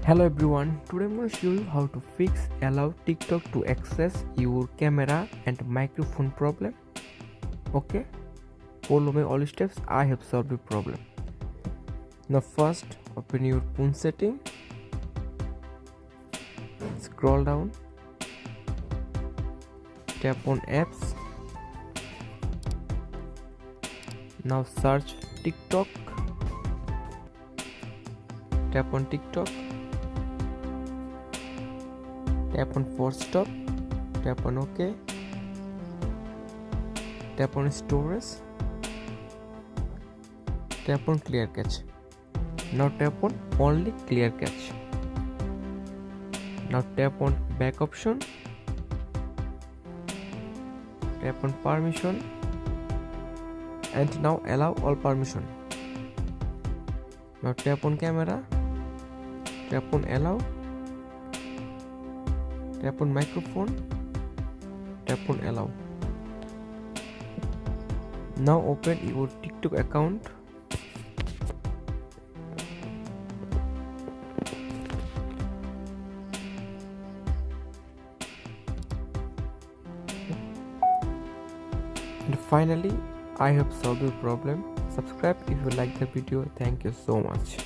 Hello everyone, today I'm going to show you how to allow TikTok to access your camera and microphone problem. Okay, follow me all steps. I have solved the problem. Now first open your phone setting, scroll down, tap on apps. Now search TikTok, tap on TikTok, tap on force stop, tap on OK, tap on storage, tap on clear cache. Now tap on only clear cache. Now tap on back option, tap on permission, and now allow all permission. Now tap on camera, tap on allow, tap on microphone, tap on allow. Now open your TikTok account. And finally, I have solved the problem. Subscribe if you like the video. Thank you so much.